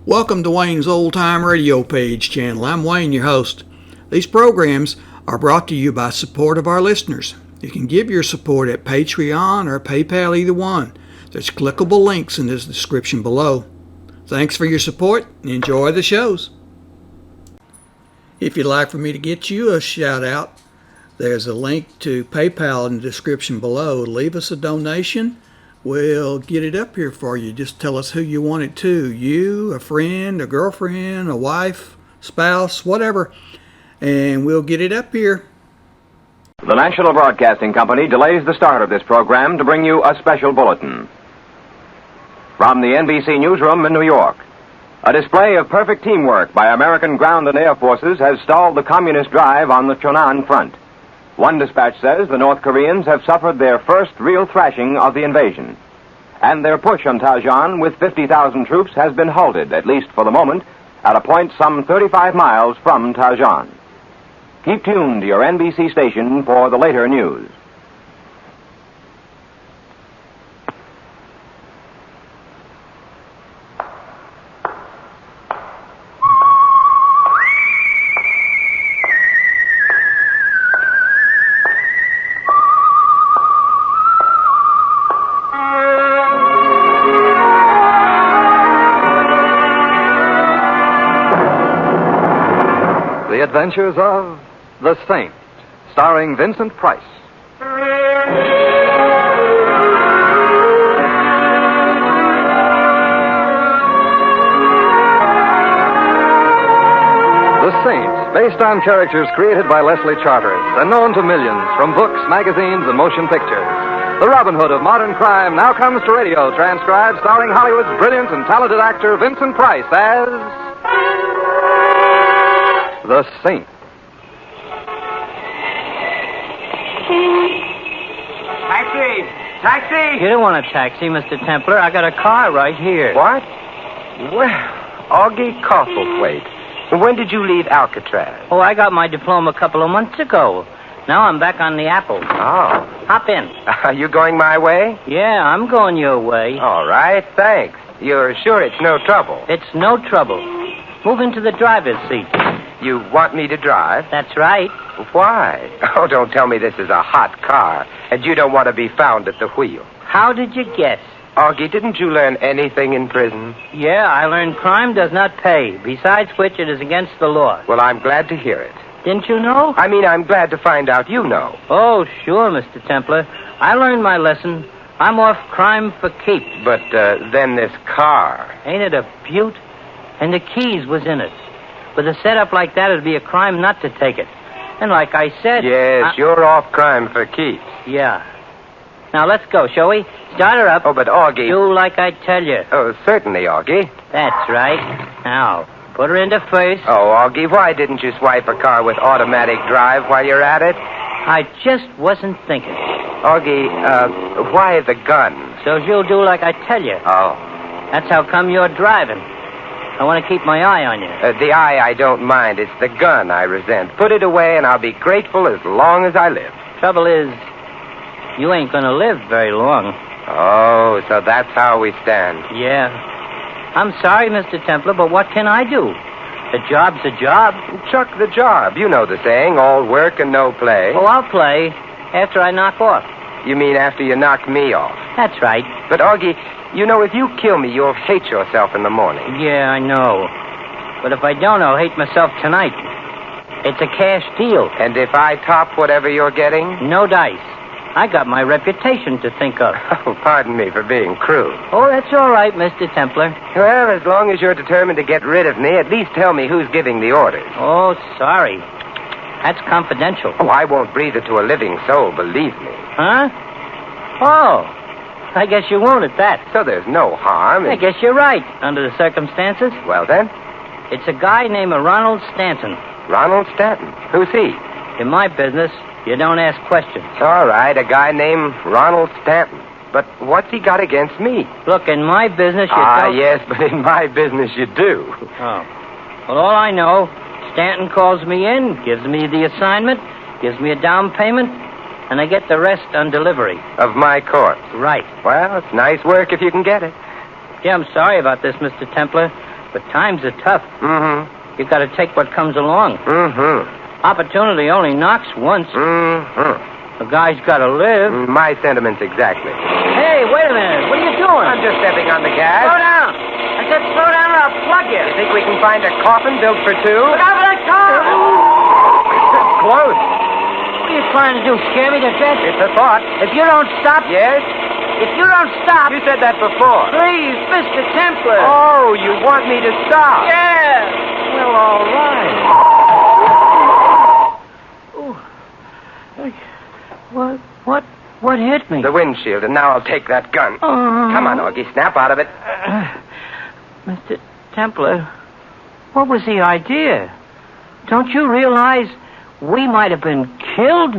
Welcome to Wayne's Old Time Radio Page channel. I'm Wayne, your host. These programs are brought to you by support of our listeners. You can give your support at Patreon or PayPal, either one. There's clickable links in the description below. Thanks for your support and enjoy the shows. If you'd like for me to get you a shout out, there's a link to PayPal in the description below. Leave us a donation. We'll get it up here for you. Just tell us who you want it to. You, a friend, a girlfriend, a wife, spouse, whatever. And we'll get it up here. The National Broadcasting Company delays the start of this program to bring you a special bulletin. From the NBC newsroom in New York, a display of perfect teamwork by American ground and air forces has stalled the communist drive on the Chonan front. One dispatch says the North Koreans have suffered their first real thrashing of the invasion. And their push on Tajan with 50,000 troops has been halted, at least for the moment, at a point some 35 miles from Tajan. Keep tuned to your NBC station for the later news. The Adventures of The Saint, starring Vincent Price. The Saint, based on characters created by Leslie Charteris and known to millions from books, magazines, and motion pictures. The Robin Hood of modern crime now comes to radio, transcribed, starring Hollywood's brilliant and talented actor Vincent Price as The Saint. Taxi! You don't want a taxi, Mr. Templar. I got a car right here. What? Well, Augie Coffleplate. When did you leave Alcatraz? Oh, I got my diploma a couple of months ago. Now I'm back on the Apple. Oh. Hop in. Are you going my way? Yeah, I'm going your way. All right, thanks. You're sure it's no trouble? It's no trouble. Move into the driver's seat. You want me to drive? That's right. Why? Oh, don't tell me this is a hot car, and you don't want to be found at the wheel. How did you guess? Augie, didn't you learn anything in prison? Yeah, I learned crime does not pay, besides which it is against the law. Well, I'm glad to hear it. Didn't you know? I mean, I'm glad to find out you know. Oh, sure, Mr. Templar. I learned my lesson. I'm off crime for keeps. But then this car. Ain't it a beaut? And the keys was in it. With a setup like that, it'd be a crime not to take it. And like I said... Yes, you're off crime for keeps. Yeah. Now, let's go, shall we? Start her up. Oh, but Augie... Do like I tell you. Oh, certainly, Augie. That's right. Now, put her into first. Oh, Augie, why didn't you swipe a car with automatic drive while you're at it? I just wasn't thinking. Augie, why the gun? So you'll do like I tell you. Oh. That's how come you're driving. I want to keep my eye on you. The eye I don't mind. It's the gun I resent. Put it away and I'll be grateful as long as I live. Trouble is, you ain't going to live very long. Oh, so that's how we stand. Yeah. I'm sorry, Mr. Templar, but what can I do? A job's a job. Chuck the job. You know the saying, all work and no play. Oh, I'll play after I knock off. You mean after you knock me off? That's right. But, Augie, you know, if you kill me, you'll hate yourself in the morning. Yeah, I know. But if I don't, I'll hate myself tonight. It's a cash deal. And if I top whatever you're getting? No dice. I got my reputation to think of. Oh, pardon me for being crude. Oh, that's all right, Mr. Templar. Well, as long as you're determined to get rid of me, at least tell me who's giving the orders. Oh, sorry. That's confidential. Oh, I won't breathe it to a living soul, believe me. Huh? Oh, I guess you won't at that. So there's no harm in... I guess you're right, under the circumstances. Well, then? It's a guy named Ronald Stanton. Ronald Stanton? Who's he? In my business, you don't ask questions. All right, a guy named Ronald Stanton. But what's he got against me? Look, in my business, you don't... yes, but in my business you do. Oh. Well, all I know, Stanton calls me in, gives me the assignment, gives me a down payment, and I get the rest on delivery. Of my corpse? Right. Well, it's nice work if you can get it. Yeah, I'm sorry about this, Mr. Templar. but times are tough. Mm-hmm. You got to take what comes along. Mm-hmm. Opportunity only knocks once. Mm-hmm. A guy's got to live. My sentiments exactly. Hey, wait a minute. What are you doing? I'm just stepping on the gas. Slow down. I said slow down or I'll plug you. You think we can find a coffin built for two? Look out for that car. It's close. What are you trying to do, scare me to death? It's a thought. If you don't stop... Yes? If you don't stop... You said that before. Please, Mr. Templar. Oh, you want me to stop? Yeah. Well, all right. What hit me? The windshield, and now I'll take that gun. Come on, Augie, snap out of it. Mr. Templar, what was the idea? Don't you realize we might have been killed?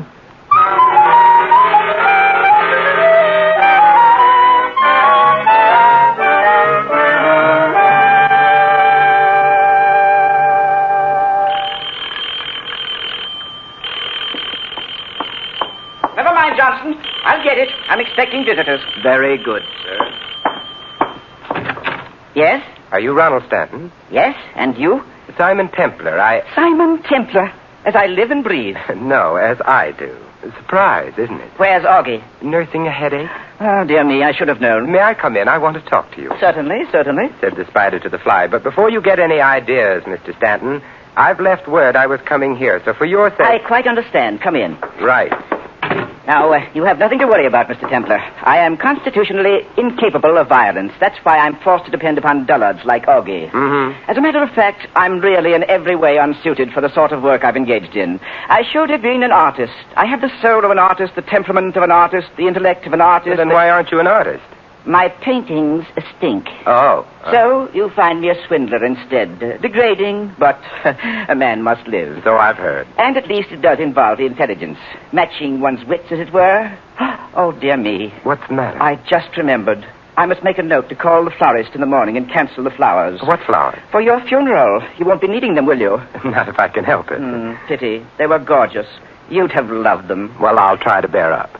Never mind, Johnson. I'll get it. I'm expecting visitors. Very good, sir. Yes? Are you Ronald Stanton? Yes? And you? Simon Templar, Simon Templar. As I live and breathe. No, as I do. A surprise, isn't it? Where's Augie? Nursing a headache? Oh, dear me, I should have known. May I come in? I want to talk to you. Certainly, certainly. Said the spider to the fly. But before you get any ideas, Mr. Stanton, I've left word I was coming here. So for your sake... I quite understand. Come in. Right. Now, you have nothing to worry about, Mr. Templar. I am constitutionally incapable of violence. That's why I'm forced to depend upon dullards like Augie. Mm-hmm. As a matter of fact, I'm really in every way unsuited for the sort of work I've engaged in. I should have been an artist. I have the soul of an artist, the temperament of an artist, the intellect of an artist. Then why aren't you an artist? My paintings stink. Oh. So you find me a swindler instead. Degrading, but a man must live. So I've heard. And at least it does involve intelligence. Matching one's wits, as it were. Oh, dear me. What's the matter? I just remembered. I must make a note to call the florist in the morning and cancel the flowers. What flowers? For your funeral. You won't be needing them, will you? Not if I can help it. Pity. They were gorgeous. You'd have loved them. Well, I'll try to bear up.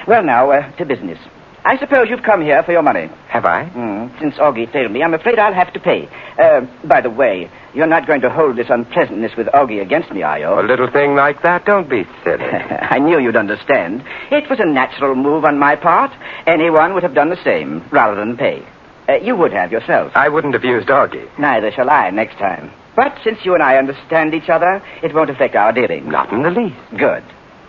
Well, now, to business. I suppose you've come here for your money. Have I? Since Augie failed me, I'm afraid I'll have to pay. By the way, you're not going to hold this unpleasantness with Augie against me, are you? A little thing like that? Don't be silly. I knew you'd understand. It was a natural move on my part. Anyone would have done the same, rather than pay. You would have yourself. I wouldn't have used Augie. Neither shall I next time. But since you and I understand each other, it won't affect our dealing. Not in the least. Good.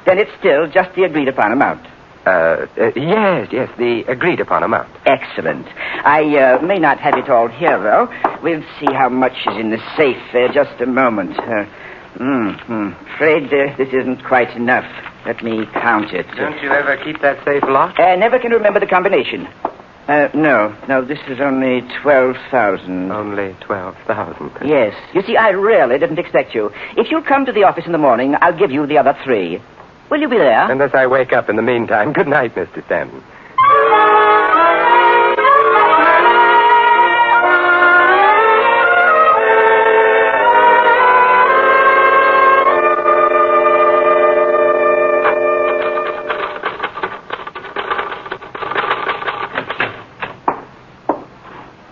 Then it's still just the agreed-upon amount. Yes, the agreed-upon amount. Excellent. I may not have it all here, though. We'll see how much is in the safe. Just a moment. Afraid this isn't quite enough. Let me count it. Don't you ever keep that safe locked? Never can remember the combination. No, this is only 12,000. Only 12,000. Yes. You see, I really didn't expect you. If you'll come to the office in the morning, I'll give you the other 3. Will you be there? Unless I wake up in the meantime. Good night, Mr. Stanton.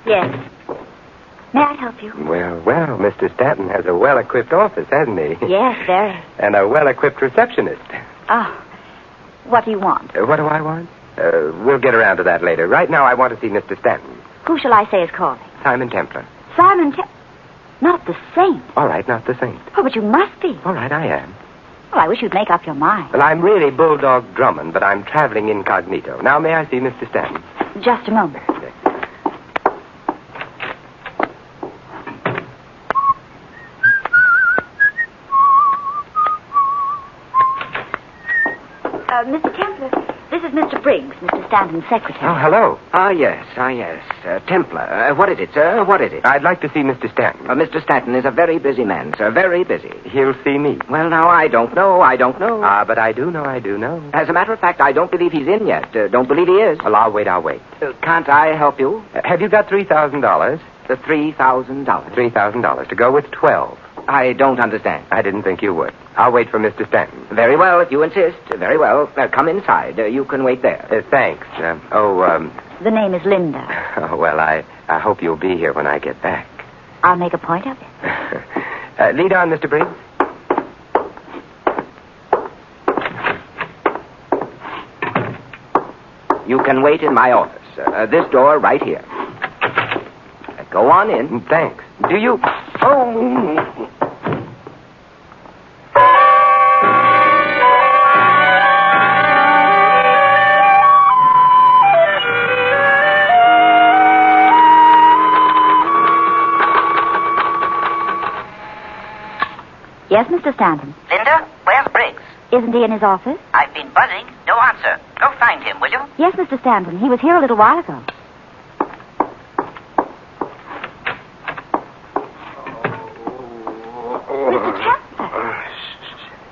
Yes. May I help you? Well, Mr. Stanton has a well-equipped office, hasn't he? Yes, very. And a well-equipped receptionist. Oh. What do you want? What do I want? We'll get around to that later. Right now, I want to see Mr. Stanton. Who shall I say is calling? Simon Templar. Not the saint. All right, not the saint. Oh, but you must be. All right, I am. Well, I wish you'd make up your mind. Well, I'm really Bulldog Drummond, but I'm traveling incognito. Now, may I see Mr. Stanton? Just a moment. Mr. Templar, this is Mr. Briggs, Mr. Stanton's secretary. Oh, hello. Yes. Templar. What is it, sir? What is it? I'd like to see Mr. Stanton. Mr. Stanton is a very busy man, sir. Very busy. He'll see me. Well, now, I don't know. But I do know. As a matter of fact, I don't believe he's in yet. Don't believe he is. Well, I'll wait. Can't I help you? Have you got $3,000? The $3,000. $3,000 to go with 12. I don't understand. I didn't think you would. I'll wait for Mr. Stanton. Very well, if you insist. Very well. Come inside. You can wait there. Thanks. The name is Linda. Oh, well, I hope you'll be here when I get back. I'll make a point of it. Lead on, Mr. Briggs. You can wait in my office. This door right here. Go on in. Thanks. Do you... Oh... Yes, Mr. Stanton. Linda, where's Briggs? Isn't he in his office? I've been buzzing. No answer. Go find him, will you? Yes, Mr. Stanton. He was here a little while ago. Mr. Templar.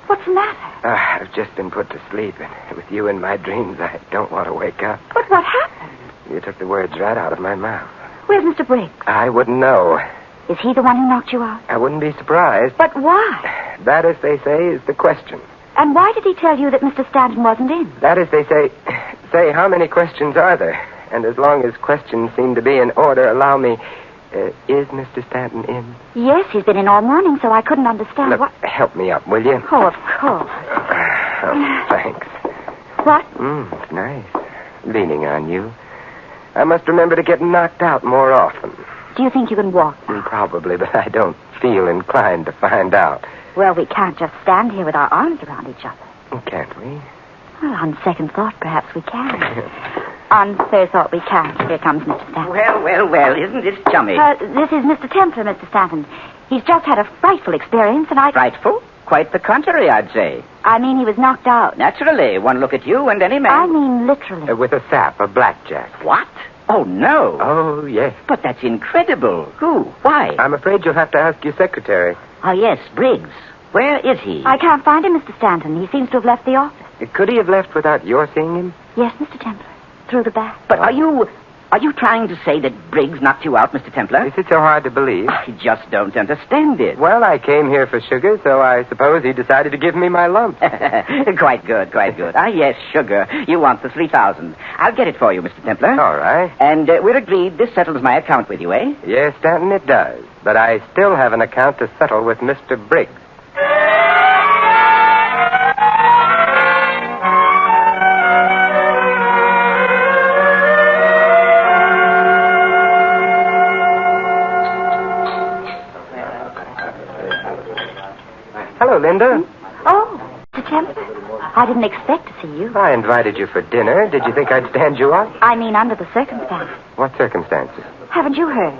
What's the matter? I've just been put to sleep, and with you in my dreams, I don't want to wake up. But what happened? You took the words right out of my mouth. Where's Mr. Briggs? I wouldn't know. Is he the one who knocked you out? I wouldn't be surprised. But why? That, as they say, is the question. And why did he tell you that Mr. Stanton wasn't in? That, as they say, how many questions are there? And as long as questions seem to be in order, allow me... is Mr. Stanton in? Yes, he's been in all morning, so I couldn't understand Look, what... help me up, will you? Oh, of course. Oh, thanks. What? It's nice. Leaning on you. I must remember to get knocked out more often. Do you think you can walk now? Probably, but I don't feel inclined to find out. Well, we can't just stand here with our arms around each other. Can't we? Well, on second thought, perhaps we can. On third thought, we can't. Here comes Mr. Stanton. Well, isn't this chummy? This is Mr. Templar, Mr. Stanton. He's just had a frightful experience, and Frightful? Quite the contrary, I'd say. I mean, he was knocked out. Naturally, one look at you and any man... I mean, literally. With a sap, a blackjack. What? Oh, no. Oh, yes. But that's incredible. Who? Why? I'm afraid you'll have to ask your secretary. Oh, yes, Briggs. Where is he? I can't find him, Mr. Stanton. He seems to have left the office. Could he have left without your seeing him? Yes, Mr. Templar. Through the back. But are you trying to say that Briggs knocked you out, Mr. Templar? Is it so hard to believe? I just don't understand it. Well, I came here for sugar, so I suppose he decided to give me my lump. Quite good. Ah, yes, sugar. You want the 3,000. I'll get it for you, Mr. Templar. All right. And we're agreed this settles my account with you, eh? Yes, Stanton, it does. But I still have an account to settle with Mr. Briggs. Hello, Linda. Oh, Mr. Templar. I didn't expect to see you. I invited you for dinner. Did you think I'd stand you up? I mean, under the circumstances. What circumstances? Haven't you heard?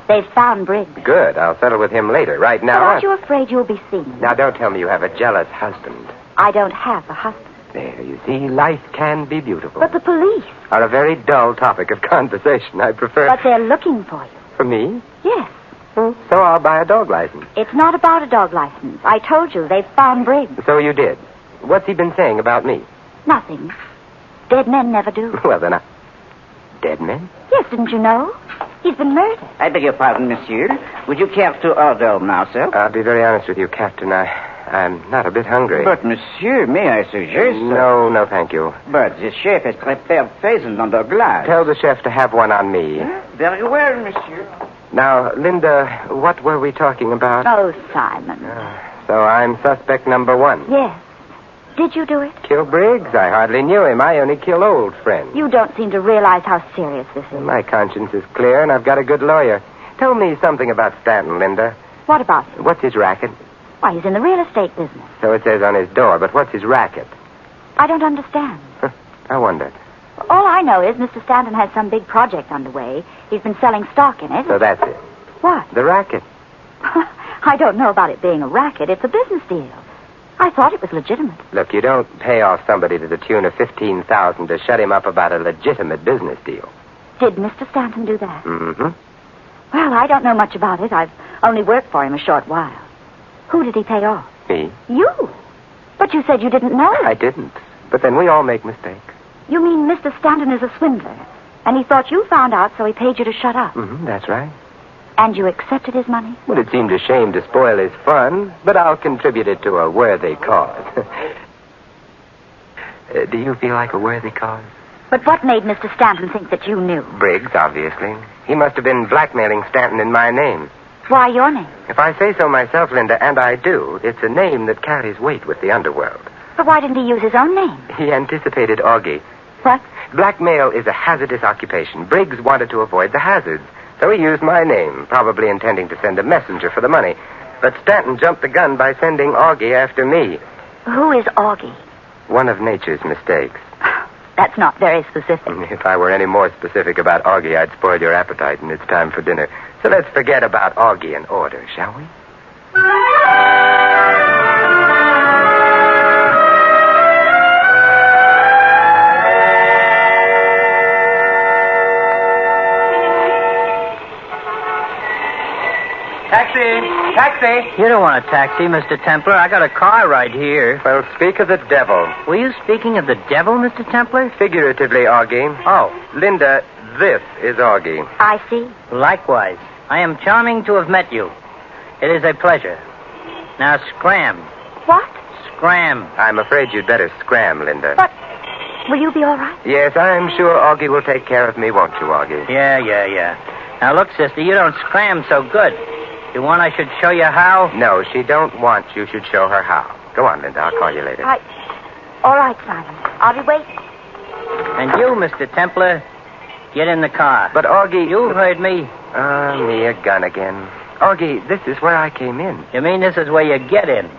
They've found Briggs. Good. I'll settle with him later. Right But now... aren't you afraid you'll be seen? Now, don't tell me you have a jealous husband. I don't have a husband. There, you see, life can be beautiful. But the police. Are a very dull topic of conversation. I prefer... But they're looking for you. For me? Yes. So I'll buy a dog license. It's not about a dog license. I told you, they've found Briggs. So you did. What's he been saying about me? Nothing. Dead men never do. Well, then Dead men? Yes, didn't you know? He's been murdered. I beg your pardon, monsieur. Would you care to order now, sir? I'll be very honest with you, Captain. I'm not a bit hungry. But, monsieur, may I suggest... No, thank you. But the chef has prepared pheasant under glass. Tell the chef to have one on me. Very well, monsieur. Now, Linda, what were we talking about? Oh, Simon. So I'm suspect number one. Yes. Did you do it? Kill Briggs? I hardly knew him. I only kill old friends. You don't seem to realize how serious this is. My conscience is clear, and I've got a good lawyer. Tell me something about Stanton, Linda. What about him? What's his racket? Why, he's in the real estate business. So it says on his door, but what's his racket? I don't understand. I wonder. All I know is Mr. Stanton has some big project underway. He's been selling stock in it. So that's it. What? The racket. I don't know about it being a racket. It's a business deal. I thought it was legitimate. Look, you don't pay off somebody to the tune of $15,000 to shut him up about a legitimate business deal. Did Mr. Stanton do that? Mm-hmm. Well, I don't know much about it. I've only worked for him a short while. Who did he pay off? Me? You. But you said you didn't know. I didn't. But then we all make mistakes. You mean Mr. Stanton is a swindler, and he thought you found out, so he paid you to shut up. Mm-hmm, that's right. And you accepted his money? Well, it seemed a shame to spoil his fun, but I'll contribute it to a worthy cause. Do you feel like a worthy cause? But what made Mr. Stanton think that you knew? Briggs, obviously. He must have been blackmailing Stanton in my name. Why your name? If I say so myself, Linda, and I do, it's a name that carries weight with the underworld. But why didn't he use his own name? He anticipated Augie. What? Blackmail is a hazardous occupation. Briggs wanted to avoid the hazards, so he used my name, probably intending to send a messenger for the money. But Stanton jumped the gun by sending Augie after me. Who is Augie? One of nature's mistakes. That's not very specific. If I were any more specific about Augie, I'd spoil your appetite, and it's time for dinner. So let's forget about Augie and order, shall we? Taxi! You don't want a taxi, Mr. Templar. I got a car right here. Well, speak of the devil. Were you speaking of the devil, Mr. Templar? Figuratively, Augie. Oh, Linda, this is Augie. I see. likewise. I am charming to have met you. It is a pleasure. Now, scram. What? Scram. I'm afraid you'd better scram, Linda. But will you be all right? Yes, I'm sure Augie will take care of me, won't you, Augie? Yeah. Now, look, sister, you don't scram so good. You want I should show you how? No, she don't want you should show her how. Go on, Linda. I'll call you later. All right, Simon. I'll be waiting. And you, Mr. Templar, get in the car. But, Augie... You heard me. Me a gun again. Augie, this is where I came in. You mean this is where you get in?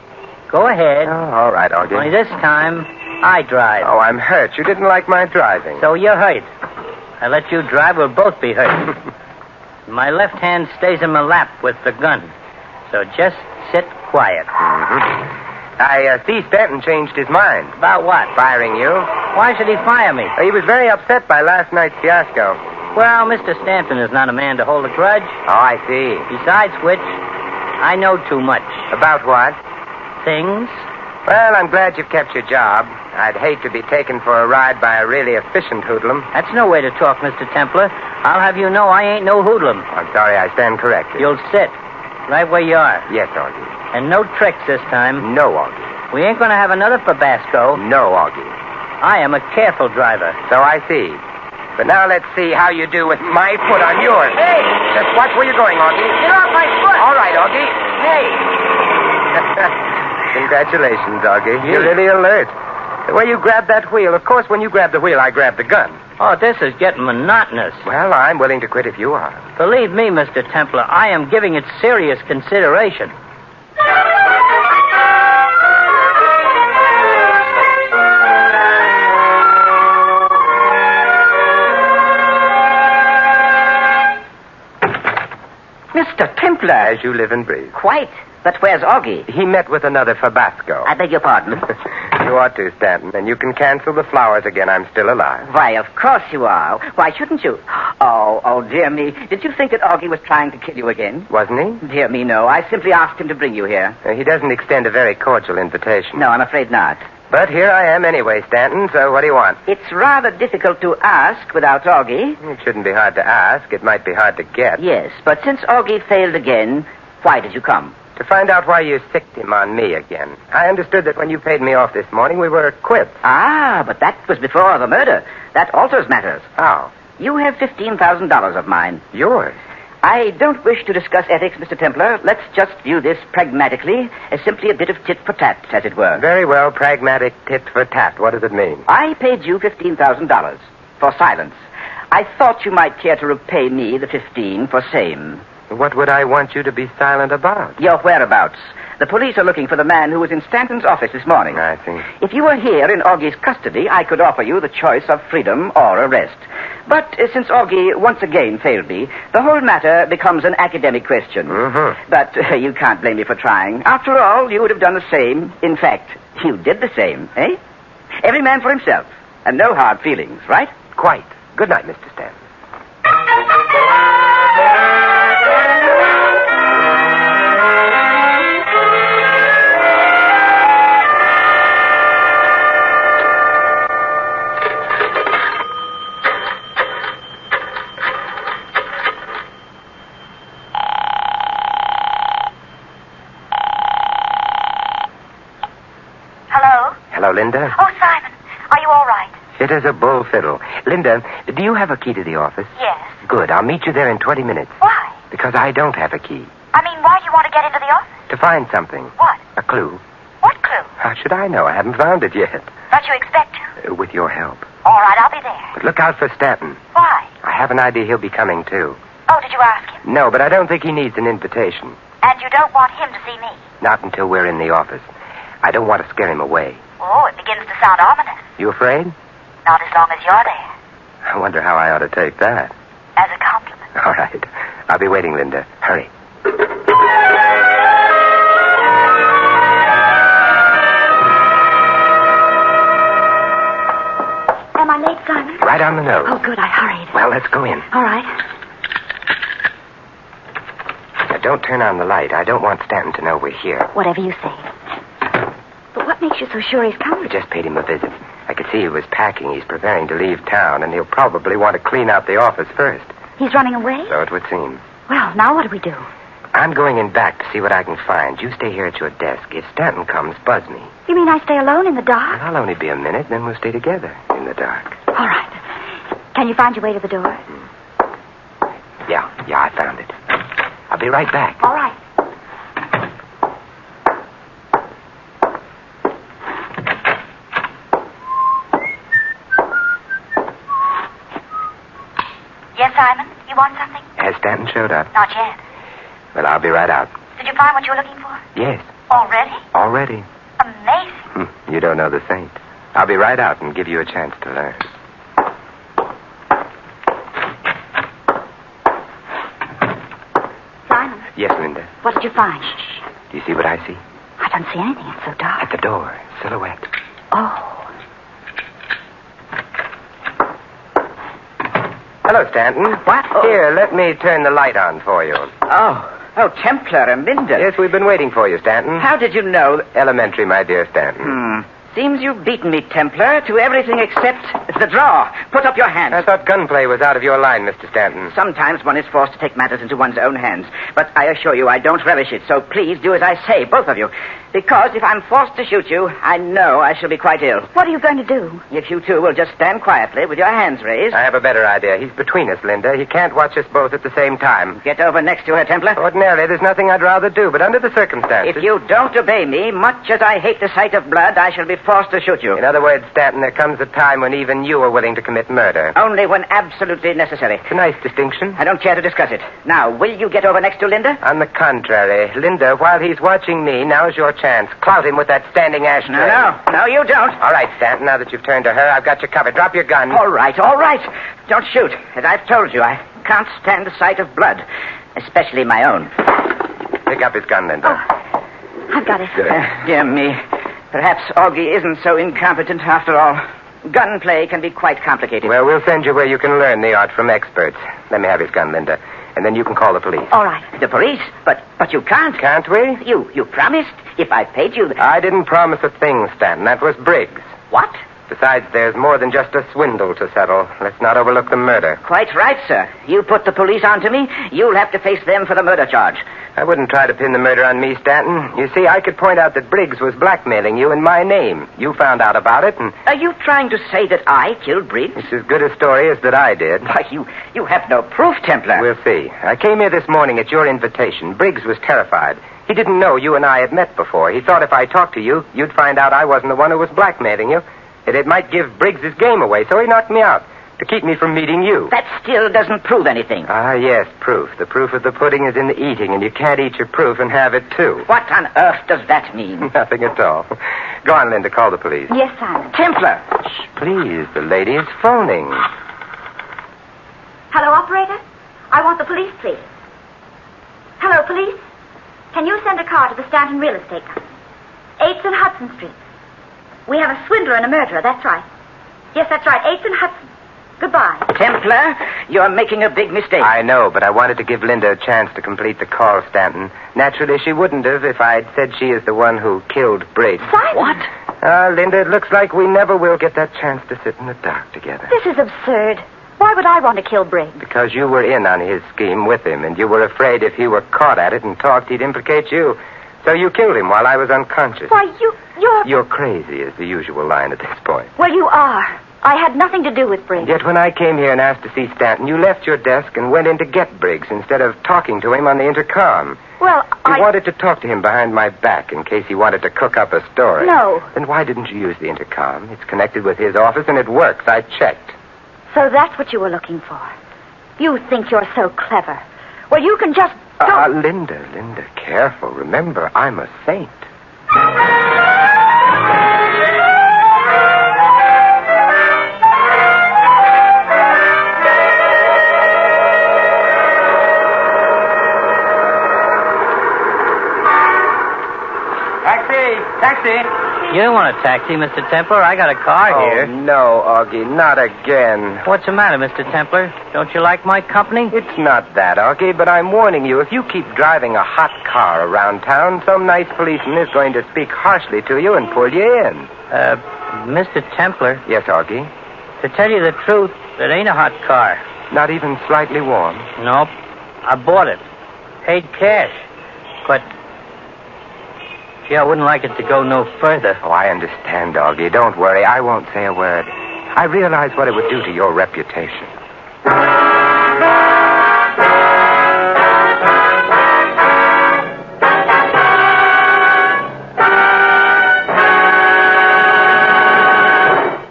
Go ahead. Oh, all right, Augie. Only this time, I drive. Oh, I'm hurt. You didn't like my driving. So you're hurt. I let you drive, we'll both be hurt. My left hand stays in my lap with the gun. So just sit quiet. Mm-hmm. I see Stanton changed his mind. About what? Firing you. Why should he fire me? He was very upset by last night's fiasco. Well, Mr. Stanton is not a man to hold a grudge. Oh, I see. Besides which, I know too much. About what? Things. Well, I'm glad you've kept your job. I'd hate to be taken for a ride by a really efficient hoodlum. That's no way to talk, Mr. Templar. I'll have you know I ain't no hoodlum. I'm sorry, I stand corrected. You'll sit right where you are. Yes, Augie. And no tricks this time. No, Augie. We ain't going to have another Tabasco. No, Augie. I am a careful driver. So I see. But now let's see how you do with my foot on yours. Hey! Just watch where you're going, Augie. Get off my foot! All right, Augie. Hey! Congratulations, Augie. You're really alert. The way you grabbed that wheel, of course, when you grab the wheel, I grab the gun. Oh, this is getting monotonous. Well, I'm willing to quit if you are. Believe me, Mr. Templar, I am giving it serious consideration. Mr. Templar. As you live and breathe. Quite. But where's Augie? He met with another Tabasco. I beg your pardon. You ought to, Stanton, and you can cancel the flowers again. I'm still alive. Why, of course you are. Why shouldn't you? Oh, dear me. Did you think that Augie was trying to kill you again? Wasn't he? Dear me, no. I simply asked him to bring you here. He doesn't extend a very cordial invitation. No, I'm afraid not. But here I am anyway, Stanton, so what do you want? It's rather difficult to ask without Augie. It shouldn't be hard to ask. It might be hard to get. Yes, but since Augie failed again, why did you come? To find out why you sicked him on me again. I understood that when you paid me off this morning, we were quits. Ah, but that was before the murder. That alters matters. How? You have $15,000 of mine. Yours? I don't wish to discuss ethics, Mr. Templar. Let's just view this pragmatically as simply a bit of tit for tat, as it were. Very well, pragmatic tit for tat. What does it mean? I paid you $15,000 for silence. I thought you might care to repay me the 15 for same. What would I want you to be silent about? Your whereabouts. The police are looking for the man who was in Stanton's office this morning. I see. If you were here in Augie's custody, I could offer you the choice of freedom or arrest. But since Augie once again failed me, the whole matter becomes an academic question. Mm-hmm. But you can't blame me for trying. After all, you would have done the same. In fact, you did the same, eh? Every man for himself. And no hard feelings, right? Quite. Good night, Mr. Stanton. Hello, Linda. Oh, Simon, are you all right? It is a bull fiddle. Linda, do you have a key to the office? Yes. Good. I'll meet you there in 20 minutes. Why? Because I don't have a key. I mean, why do you want to get into the office? To find something. What? A clue. What clue? How should I know? I haven't found it yet. Don't you expect to? With your help. All right, I'll be there. But look out for Stanton. Why? I have an idea he'll be coming, too. Oh, did you ask him? No, but I don't think he needs an invitation. And you don't want him to see me? Not until we're in the office. I don't want to scare him away. Oh, it begins to sound ominous. You afraid? Not as long as you're there. I wonder how I ought to take that. As a compliment. All right. I'll be waiting, Linda. Hurry. Am I late, Simon? Right on the nose. Oh, good. I hurried. Well, let's go in. All right. Now, don't turn on the light. I don't want Stanton to know we're here. Whatever you say. But what makes you so sure he's coming? I just paid him a visit. I could see he was packing. He's preparing to leave town, and he'll probably want to clean out the office first. He's running away? So it would seem. Well, now what do we do? I'm going in back to see what I can find. You stay here at your desk. If Stanton comes, buzz me. You mean I stay alone in the dark? I'll only be a minute, then we'll stay together in the dark. All right. Can you find your way to the door? Yeah, I found it. I'll be right back. All right. Yes, Simon? You want something? Has Stanton showed up? Not yet. Well, I'll be right out. Did you find what you were looking for? Yes, Already? already. Amazing. You don't know the saint. I'll be right out and give you a chance to learn. Simon, Yes, Linda. what did you find? Do you see what I see? I don't see anything. It's so dark. At the door. Silhouette. Oh. Hello, Stanton. What? Oh. Here, let me turn the light on for you. Oh, Templar and Minden. Yes, we've been waiting for you, Stanton. How did you know? Elementary, my dear Stanton. Seems you've beaten me, Templar, to everything except the draw. Put up your hands. I thought gunplay was out of your line, Mr. Stanton. Sometimes one is forced to take matters into one's own hands. But I assure you I don't relish it, so please do as I say, both of you. Because if I'm forced to shoot you, I know I shall be quite ill. What are you going to do? If you two will just stand quietly with your hands raised. I have a better idea. He's between us, Linda. He can't watch us both at the same time. Get over next to her, Templar. Ordinarily, there's nothing I'd rather do, but under the circumstances... If you don't obey me, much as I hate the sight of blood, I shall be forced to shoot you. In other words, Stanton, there comes a time when even you are willing to commit murder. Only when absolutely necessary. It's a nice distinction. I don't care to discuss it. Now, will you get over next to Linda? On the contrary, Linda, while he's watching me, now's your chance. Clout him with that standing ashtray. No, you don't. All right, Stanton, now that you've turned to her, I've got you covered. Drop your gun. All right. Don't shoot. As I've told you, I can't stand the sight of blood, especially my own. Pick up his gun, Linda. I've got it. Good. Dear me. Perhaps Augie isn't so incompetent after all. Gunplay can be quite complicated. Well, we'll send you where you can learn the art from experts. Let me have his gun, Linda. And then you can call the police. All right. The police? But you can't. Can't we? You promised. If I paid you... I didn't promise a thing, Stanton. That was Briggs. What? Besides, there's more than just a swindle to settle. Let's not overlook the murder. Quite right, sir. You put the police onto me, you'll have to face them for the murder charge. I wouldn't try to pin the murder on me, Stanton. You see, I could point out that Briggs was blackmailing you in my name. You found out about it, and... Are you trying to say that I killed Briggs? It's as good a story as that I did. Why, you have no proof, Templar. We'll see. I came here this morning at your invitation. Briggs was terrified. He didn't know you and I had met before. He thought if I talked to you, you'd find out I wasn't the one who was blackmailing you. It might give Briggs his game away, so he knocked me out to keep me from meeting you. That still doesn't prove anything. Ah, yes, proof. The proof of the pudding is in the eating, and you can't eat your proof and have it, too. What on earth does that mean? Nothing at all. Go on, Linda, call the police. Yes, Simon. Templar! Shh, please, the lady is phoning. Hello, operator? I want the police, please. Hello, police? Can you send a car to the Stanton Real Estate Company? 8th and Hudson Street. We have a swindler and a murderer, that's right. Yes, that's right, 8th and Hudson. Goodbye. Templar, you're making a big mistake. I know, but I wanted to give Linda a chance to complete the call, Stanton. Naturally, she wouldn't have if I'd said she is the one who killed Briggs. Simon! What? Linda, it looks like we never will get that chance to sit in the dark together. This is absurd. Why would I want to kill Briggs? Because you were in on his scheme with him, and you were afraid if he were caught at it and talked, he'd implicate you. So you killed him while I was unconscious. Why, you're... You're crazy is the usual line at this point. Well, you are. I had nothing to do with Briggs. Yet when I came here and asked to see Stanton, you left your desk and went in to get Briggs instead of talking to him on the intercom. Well, You wanted to talk to him behind my back in case he wanted to cook up a story. No. Then why didn't you use the intercom? It's connected with his office and it works. I checked. So that's what you were looking for. You think you're so clever. Well, you can just... Linda, careful. Remember, I'm a saint. Taxi! You don't want a taxi, Mr. Templar. I got a car here. No, Augie, not again. What's the matter, Mr. Templar? Don't you like my company? It's not that, Augie, but I'm warning you, if you keep driving a hot car around town, some nice policeman is going to speak harshly to you and pull you in. Mr. Templar. Yes, Augie? To tell you the truth, it ain't a hot car. Not even slightly warm? Nope. I bought it. Paid cash. But... gee, I wouldn't like it to go no further. Oh, I understand, Augie. Don't worry. I won't say a word. I realize what it would do to your reputation.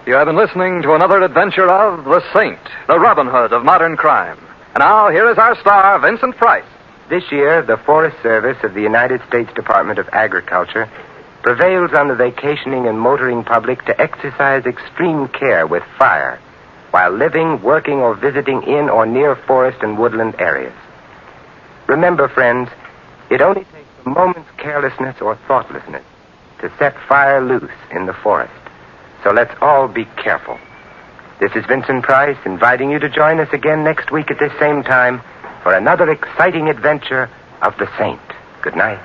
You have been listening to another adventure of the Saint, the Robin Hood of modern crime. And now, here is our star, Vincent Price. This year, the Forest Service of the United States Department of Agriculture prevails on the vacationing and motoring public to exercise extreme care with fire while living, working, or visiting in or near forest and woodland areas. Remember, friends, it only takes a moment's carelessness or thoughtlessness to set fire loose in the forest. So let's all be careful. This is Vincent Price inviting you to join us again next week at this same time for another exciting adventure of the Saint. Good night.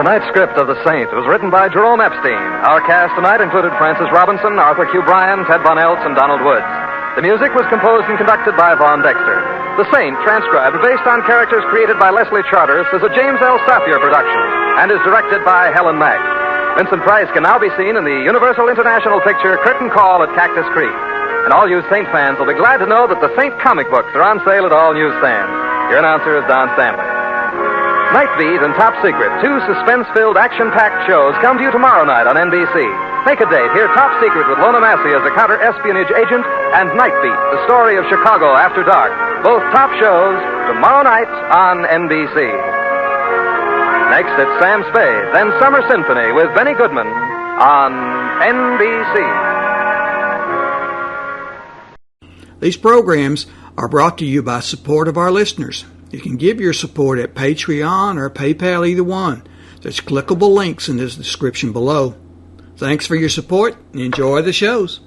Tonight's script of The Saint was written by Jerome Epstein. Our cast tonight included Francis Robinson, Arthur Q. Bryan, Ted Von Eltz, and Donald Woods. The music was composed and conducted by Vaughn Dexter. The Saint, transcribed based on characters created by Leslie Charteris, is a James L. Safier production and is directed by Helen Mack. Vincent Price can now be seen in the Universal International picture Curtain Call at Cactus Creek. And all you Saint fans will be glad to know that the Saint comic books are on sale at all newsstands. Your announcer is Don Stanley. Night Beat and Top Secret, two suspense-filled, action-packed shows, come to you tomorrow night on NBC. Make a date. Hear Top Secret with Lona Massey as a counter-espionage agent, and Night Beat, the story of Chicago after dark. Both top shows tomorrow night on NBC. Next, it's Sam Spade, then Summer Symphony with Benny Goodman on NBC. These programs are brought to you by support of our listeners. You can give your support at Patreon or PayPal, either one. There's clickable links in the description below. Thanks for your support and enjoy the shows.